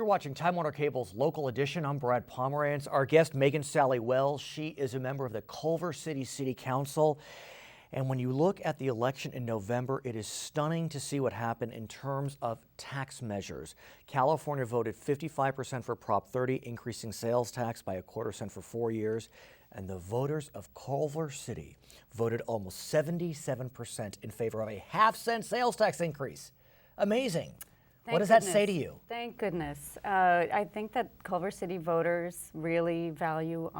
You're watching Time Warner Cable's Local Edition. I'm Brad Pomerance. Our guest, Meghan Sahli-Wells, she is a member of the Culver City Council. And when you look at the election in November, it is stunning to see what happened in terms of tax measures. California voted 55% for Prop 30, increasing sales tax by 1/4 cent for 4 years. And the voters of Culver City voted almost 77% in favor of a 1/2 cent sales tax increase. Amazing. What does that say to you? Thank goodness. I think that Culver City voters really value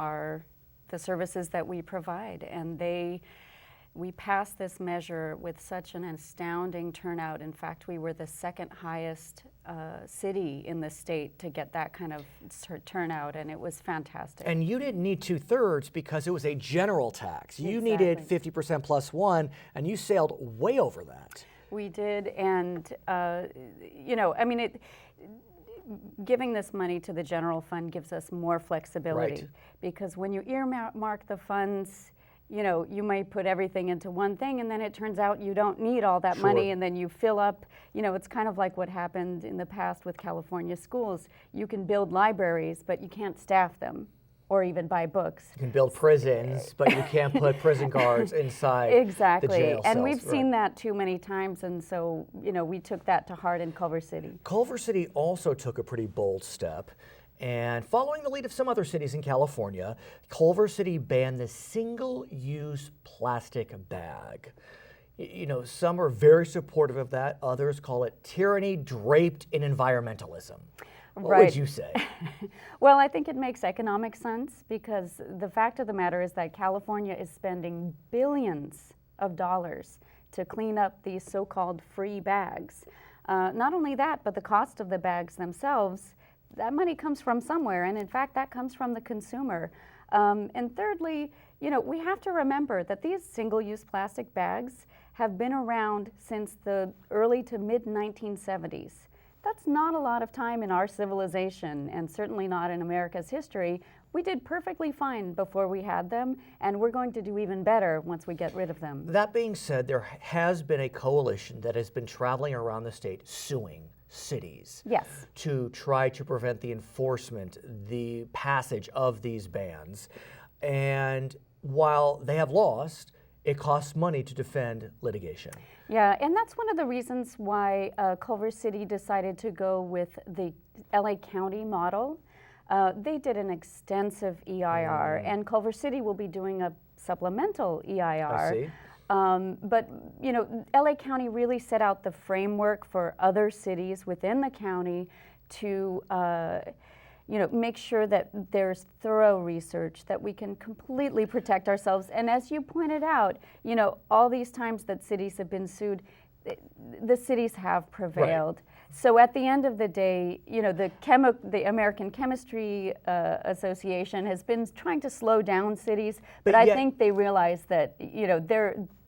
the services that we provide, and we passed this measure with such an astounding turnout. In fact, we were the second highest city in the state to get that kind of turnout, and it was fantastic. And you didn't need 2/3 because it was a general tax. You Exactly. needed 50% plus 1, and you sailed way over that. We did, and giving this money to the general fund gives us more flexibility. Right. Because when you earmark the funds, you might put everything into one thing, and then it turns out you don't need all that Sure. money, and then you fill up. It's kind of like what happened in the past with California schools. You can build libraries, but you can't staff them or even buy books. You can build prisons, but you can't put prison guards inside Exactly. the jail And cells. we've seen that too many times, and so we took that to heart in Culver City. Culver City also took a pretty bold step, and following the lead of some other cities in California, Culver City banned the single-use plastic bag. Some are very supportive of that. Others call it tyranny draped in environmentalism. What would you say? Well, I think it makes economic sense, because the fact of the matter is that California is spending billions of dollars to clean up these so-called free bags. Not only that, but the cost of the bags themselves, that money comes from somewhere, and in fact that comes from the consumer. And thirdly, we have to remember that these single-use plastic bags have been around since the early to mid-1970s. That's not a lot of time in our civilization, and certainly not in America's history. We did perfectly fine before we had them, and we're going to do even better once we get rid of them. That being said, there has been a coalition that has been traveling around the state suing cities. Yes. To try to prevent the enforcement, the passage of these bans. And while they have lost, it costs money to defend litigation. Yeah, and that's one of the reasons why Culver City decided to go with the LA County model. They did an extensive EIR, and Culver City will be doing a supplemental EIR. I see. But LA County really set out the framework for other cities within the county to make sure that there's thorough research, that we can completely protect ourselves. And as you pointed out, all these times that cities have been sued, the cities have prevailed. Right. So at the end of the day, the American Chemistry Association has been trying to slow down cities, but I think they realize that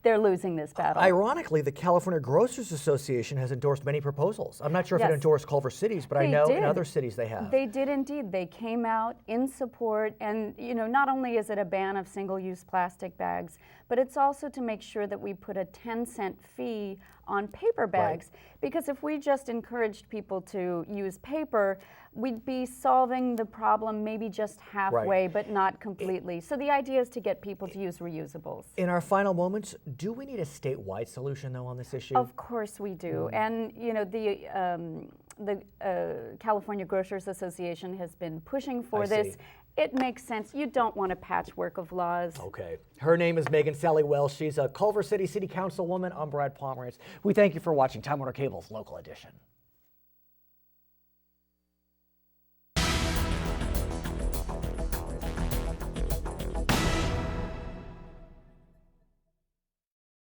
they're losing this battle. Ironically, the California Grocers Association has endorsed many proposals. I'm not sure if it endorsed Culver City's, but I know in other cities they have. They did indeed. They came out in support, and not only is it a ban of single-use plastic bags, but it's also to make sure that we put a 10-cent fee on paper bags. Right. Because if we just encouraged people to use paper, we'd be solving the problem maybe just halfway, but not completely. So the idea is to get people to use reusables. In our final moments, do we need a statewide solution, though, on this issue? Of course we do. And the California Grocers Association has been pushing for this. It makes sense. You don't want a patchwork of laws. Okay. Her name is Meghan Sahli-Wells. She's a Culver City Councilwoman. I'm Brad Pomerance. We thank you for watching Time Warner Cable's Local Edition.